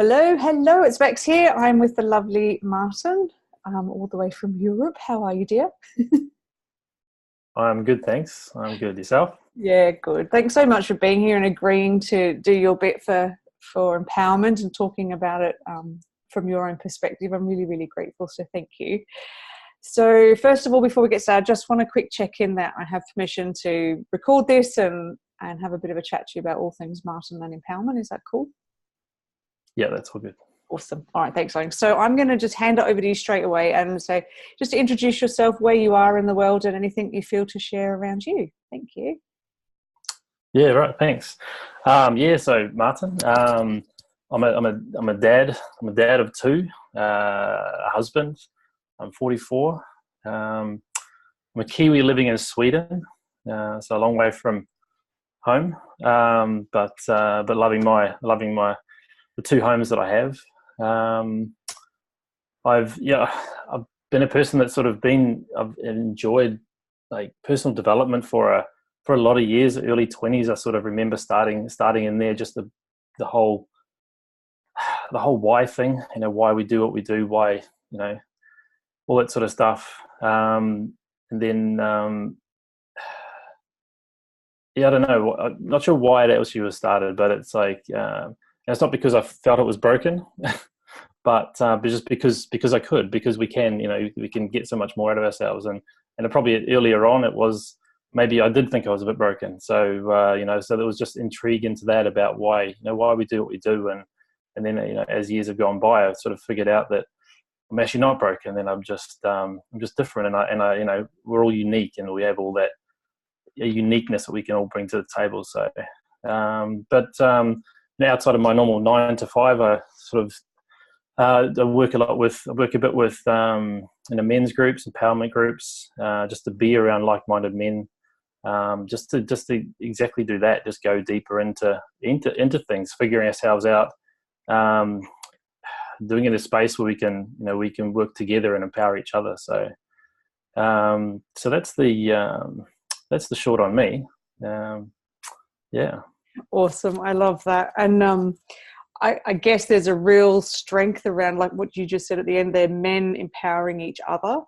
Hello, hello, it's Bex here. I'm with the lovely Martin, all the way from Europe. How are you, dear? I'm good, thanks. I'm good. Yourself? Yeah, good. Thanks so much for being here and agreeing to do your bit for empowerment and talking about it from your own perspective. I'm really, really grateful, so thank you. So first of all, before we get started, I just want a quick check-in that I have permission to record this and have a bit of a chat to you about all things Martin and empowerment. Is that cool? Yeah, that's all good. Awesome. All right, thanks, Owen. So I'm going to just hand it over to you straight away and say, just to introduce yourself, where you are in the world and anything you feel to share around you. Thank you. Yeah, right. Thanks. So Martin, I'm a dad. I'm a dad of two, a husband. I'm 44. I'm a Kiwi living in Sweden, so a long way from home. But loving the two homes that I have. I've been a person that's I've enjoyed like personal development for a lot of years. Early 20s, I sort of remember starting in there, just the whole why thing, why we do what we do, why, all that sort of stuff. And then I don't know, I'm not sure why it actually was started, but it's like it's not because I felt it was broken. But just because I could, because we can, we can get so much more out of ourselves. And probably earlier on, it was maybe I did think I was a bit broken. So so there was just intrigue into that about why we do what we do. And then as years have gone by, I've sort of figured out that I'm actually not broken. And I'm just different. And I we're all unique, and we have all that uniqueness that we can all bring to the table. So, outside of my normal 9 to 5, I sort of I work a bit with men's groups, empowerment groups, just to be around like-minded men, just to exactly do that. Just go deeper into things, figuring ourselves out, doing it in a space where we can work together and empower each other. So that's the short on me. Yeah. Awesome. I love that. And I guess there's a real strength around, like what you just said at the end there, men empowering each other.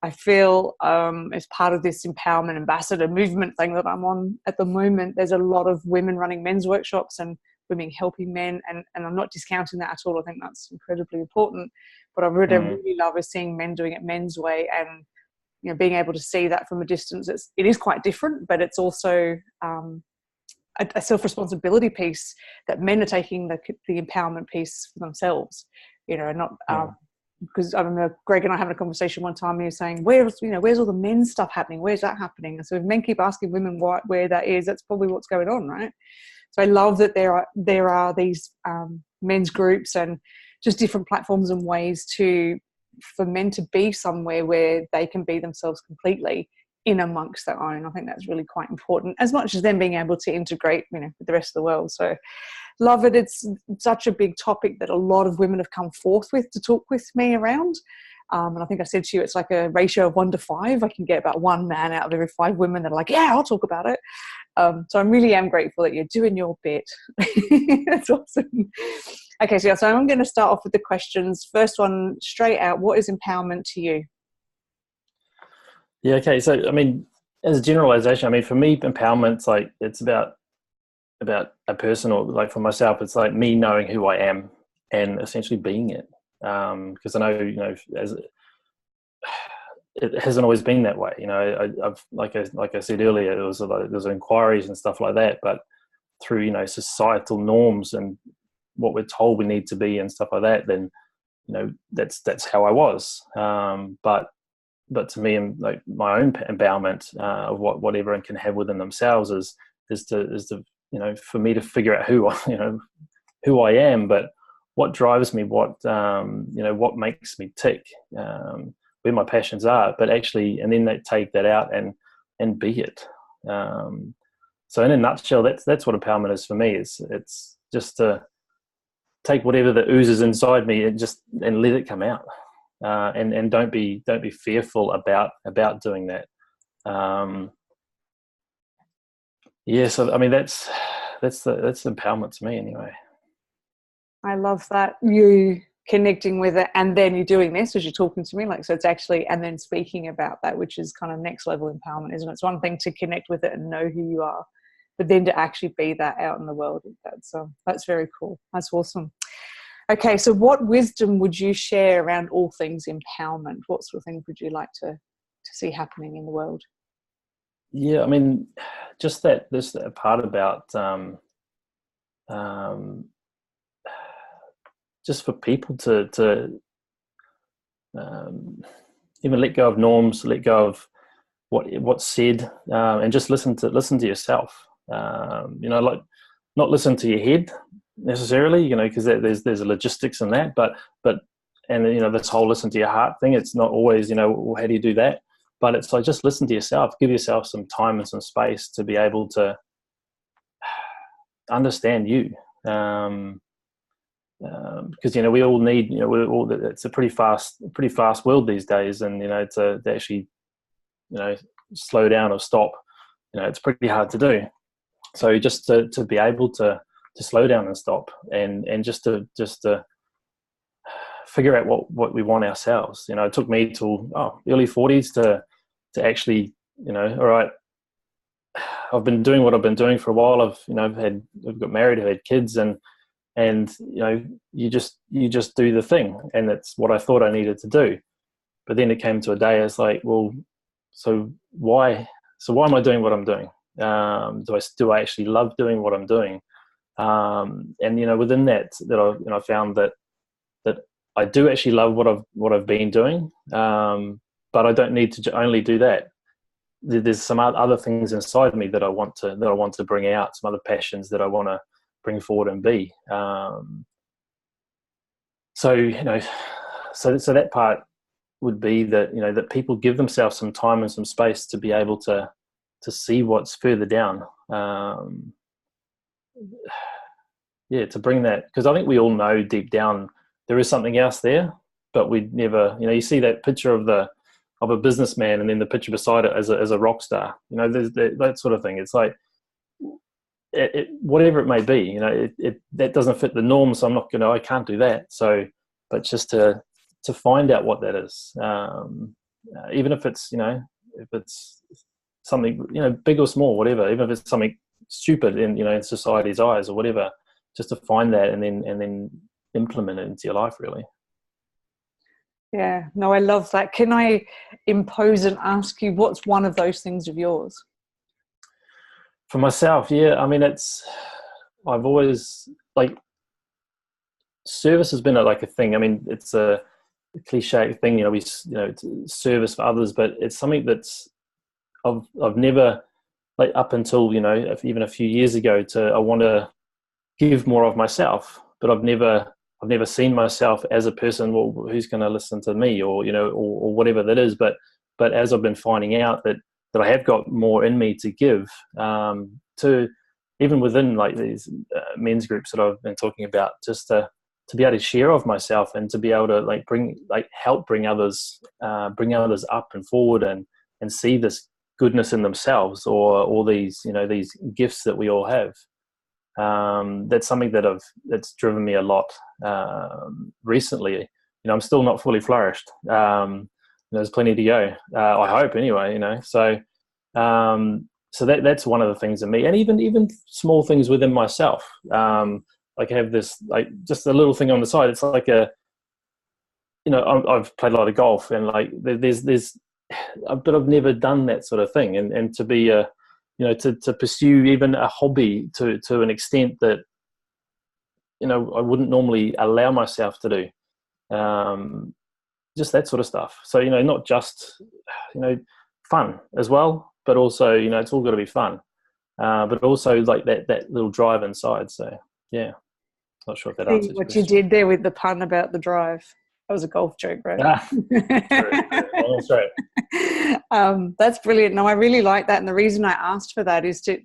I feel as part of this empowerment ambassador movement thing that I'm on at the moment, there's a lot of women running men's workshops and women helping men. And I'm not discounting that at all. I think that's incredibly important. But I really love is seeing men doing it men's way, and being able to see that from a distance. It is quite different, but it's also a self-responsibility piece that men are taking the empowerment piece for themselves, and not because I remember Greg and I having a conversation one time. And he was saying, where's all the men's stuff happening? Where's that happening? And so if men keep asking women where that is, that's probably what's going on, right? So I love that there are these men's groups and just different platforms and ways for men to be somewhere where they can be themselves completely in amongst their own. I think that's really quite important, as much as them being able to integrate, with the rest of the world. So love it. It's such a big topic that a lot of women have come forth with to talk with me around. And I think I said to you, it's like a ratio of 1 to 5. I can get about 1 man out of every 5 women that are like, yeah, I'll talk about it. So I really am grateful that you're doing your bit. That's awesome. Okay, so I'm going to start off with the questions. First one, straight out, what is empowerment to you? Yeah. Okay. So, as a generalization, for me, empowerment's like, it's about a person, or like for myself, it's like me knowing who I am and essentially being it. Because I know, as it hasn't always been that way. I've like I said earlier, there's inquiries and stuff like that, but through societal norms and what we're told we need to be and stuff like that, then that's how I was. But to me, like my own empowerment of what everyone can have within themselves is to for me to figure out who I am, but what drives me, what makes me tick, where my passions are, but actually, and then they take that out and be it. So in a nutshell, that's what empowerment is for me. It's just to take whatever that oozes inside me and let it come out. And don't be fearful about doing that. So that's empowerment to me anyway. I love that. You connecting with it and then you're doing this as you're talking to me, like, so it's actually, and then speaking about that, which is kind of next level empowerment, isn't it? It's one thing to connect with it and know who you are, but then to actually be that out in the world, that's very cool. That's awesome. Okay, so what wisdom would you share around all things empowerment? What sort of things would you like to see happening in the world? Yeah, I mean, just that part about just for people to even let go of norms, let go of what's said, and just listen to yourself. Like, not listen to your head necessarily, because there's a logistics in that, but and this whole listen to your heart thing. It's not always, well, how do you do that? But it's like, just listen to yourself. Give yourself some time and some space to be able to understand you. Because we all need, it's a pretty fast world these days, and to actually slow down or stop, it's pretty hard to do. So just to be able to slow down and stop, and just to figure out what we want ourselves. It took me till early 40s to actually, all right, I've been doing what I've been doing for a while. I've got married, I've had kids, and you just do the thing, and that's what I thought I needed to do. But then it came to a day, it's like, well, so why am I doing what I'm doing? Do I actually love doing what I'm doing? And within that I found that I do actually love what I've been doing, but I don't need to only do that. There's some other things inside me that I want to bring out, some other passions that I want to bring forward and be. So that part would be that that people give themselves some time and some space to be able to see what's further down. To bring that, because I think we all know deep down there is something else there, but we never, you see that picture of a businessman, and then the picture beside it as a rock star. There's that sort of thing. It's like, whatever it may be, that doesn't fit the norm, so I'm not I can't do that. So, but just to find out what that is, even if it's if it's something big or small, whatever, even if it's something stupid in society's eyes or whatever, just to find that and then implement it into your life, really. Yeah, no, I love that. Can I impose and ask you, what's one of those things of yours? For myself, yeah, I mean, I've always, like, service has been a thing. I mean, it's a cliche thing, it's service for others, but it's something that's I've never, like, up until even a few years ago, I want to give more of myself, but I've never seen myself as a person, well, who's going to listen to me, or or whatever that is. But as I've been finding out that I have got more in me to give, to even within, like, these men's groups that I've been talking about, just to be able to share of myself, and to be able to help bring others up and forward, and see this goodness in themselves, or all these these gifts that we all have. That's something that's driven me a lot recently. I'm still not fully flourished. There's plenty to go. I hope, anyway. So that's one of the things in me, and even small things within myself. Like, I have this, like, just a little thing on the side. It's like I've played a lot of golf, and, like, there's but I've never done that sort of thing, and to be to pursue even a hobby to an extent that I wouldn't normally allow myself to do, just that sort of stuff. So not just fun as well, but also it's all got to be fun, but also, like, that little drive inside. So yeah, not sure if that answers what you did there with the pun about the drive. That was a golf joke, right? That's right. That's brilliant. No, I really like that. And the reason I asked for that is to,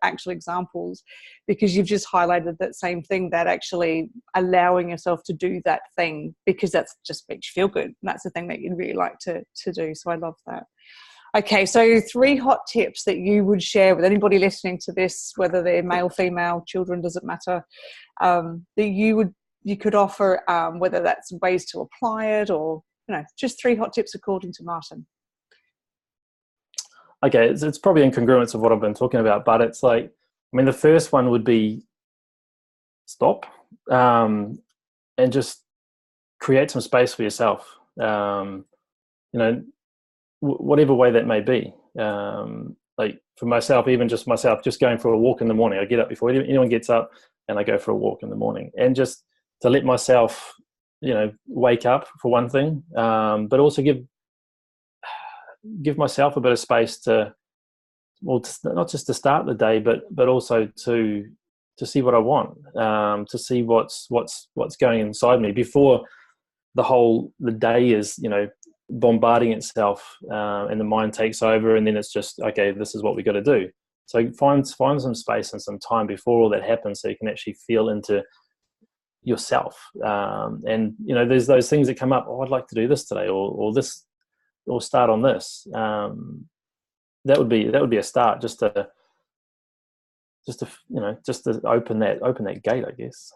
actual examples, because you've just highlighted that same thing, that actually allowing yourself to do that thing, because that's just makes you feel good. And that's the thing that you'd really like to do. So I love that. Okay, so 3 hot tips that you would share with anybody listening to this, whether they're male, female, children, doesn't matter, that you you could offer, whether that's ways to apply it or, just 3 hot tips according to Martin. Okay, it's probably incongruence of what I've been talking about, but it's like, the first one would be stop, and just create some space for yourself. Whatever way that may be. Like for myself, even just myself, just going for a walk in the morning. I get up before anyone gets up, and I go for a walk in the morning, and just to let myself, wake up for one thing, but also give myself a bit of space to not just to start the day, but also to see what I want, to see what's going inside me before the day is, bombarding itself, and the mind takes over, and then it's just, okay, this is what we got to do. So find some space and some time before all that happens, so you can actually feel into yourself. And there's those things that come up. Oh, I'd like to do this today, or this, or start on this. That would be a start, just to open that gate, I guess.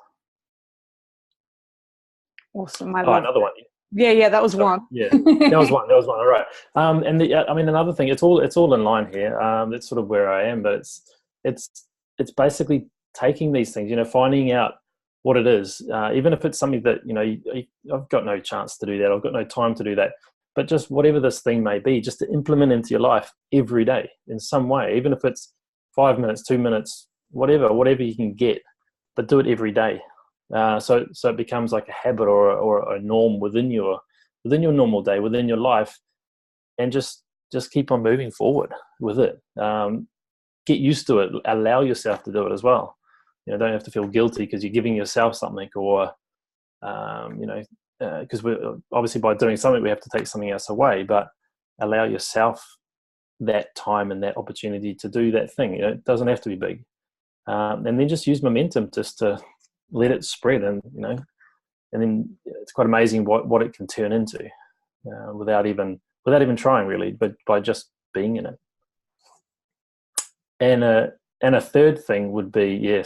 Awesome. I love another one. Yeah, that was one. Yeah, that was one. All right. And another thing, it's all in line here. That's sort of where I am, but it's basically taking these things, finding out what it is, even if it's something that, I've got no chance to do that, I've got no time to do that, but just whatever this thing may be, just to implement into your life every day in some way, even if it's 5 minutes, 2 minutes, whatever you can get, but do it every day. So it becomes like a habit or a norm within your normal day, within your life, and just keep on moving forward with it. Get used to it. Allow yourself to do it as well. Don't have to feel guilty because you're giving yourself something, or because we're obviously, by doing something we have to take something else away. But allow yourself that time and that opportunity to do that thing. It doesn't have to be big, and then just use momentum just to let it spread, and then it's quite amazing what it can turn into, without even trying, really, but by just being in it. And a third thing would be,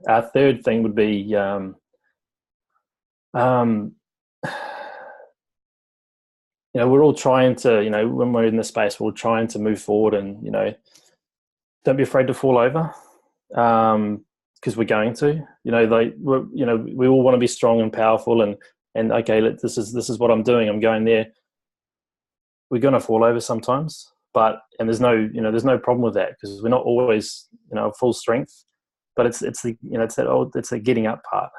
our third thing would be, we're all trying to, when we're in this space, we're all trying to move forward, and don't be afraid to fall over. Because we're going to, we all want to be strong and powerful, and okay, this is what I'm doing. I'm going there. We're going to fall over sometimes, and there's no problem with that, because we're not always, full strength. But it's the getting up part.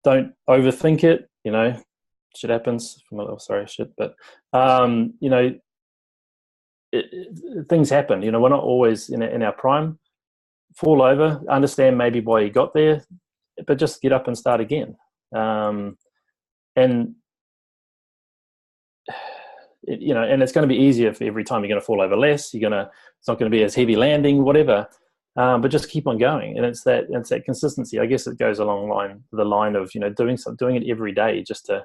Don't overthink it. Shit happens. But things happen. We're not always in our prime. Fall over, understand maybe why you got there, but just get up and start again. And it's going to be easier for every time. You're going to fall over less. It's not going to be as heavy landing, whatever. But just keep on going, and it's that consistency. I guess it goes along the line of doing it every day, just to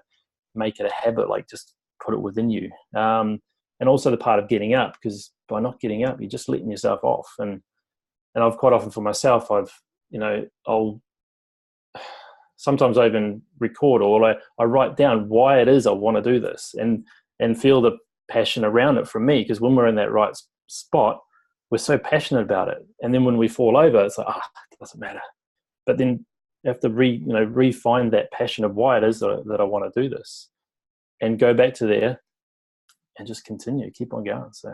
make it a habit. Like, just put it within you. And also the part of getting up, because by not getting up, you're just letting yourself off. And I've quite often, for myself, I'll sometimes I even record, or I write down why it is I want to do this, and feel the passion around it from me. Because when we're in that right spot, we're so passionate about it. And then when we fall over, it's like, it doesn't matter. But then you have to re-find that passion of why it is that I want to do this, and go back to there and just continue, keep on going. So.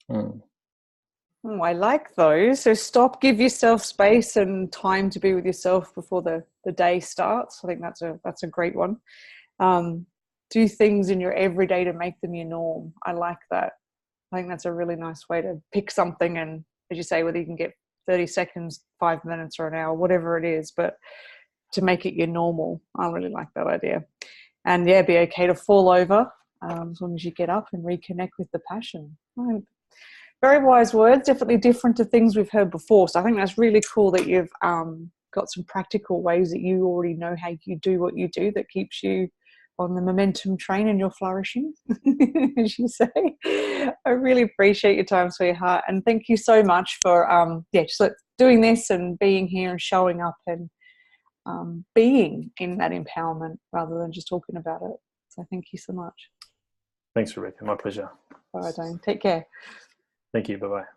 Oh, I like those. So stop, give yourself space and time to be with yourself before the day starts. I think that's a great one. Do things in your everyday to make them your norm. I like that. I think that's a really nice way to pick something, and as you say, whether you can get 30 seconds, 5 minutes, or an hour, whatever it is, but to make it your normal. I really like that idea. And be okay to fall over, as long as you get up and reconnect with the passion. Right. Very wise words, definitely different to things we've heard before. So I think that's really cool that you've got some practical ways that you already know how you do what you do that keeps you on the momentum train and you're flourishing, as you say. I really appreciate your time, sweetheart. And thank you so much for just doing this and being here and showing up. And being in that empowerment rather than just talking about it. So thank you so much. Thanks, Rebecca. My pleasure. All right, Dane. Take care. Thank you. Bye-bye.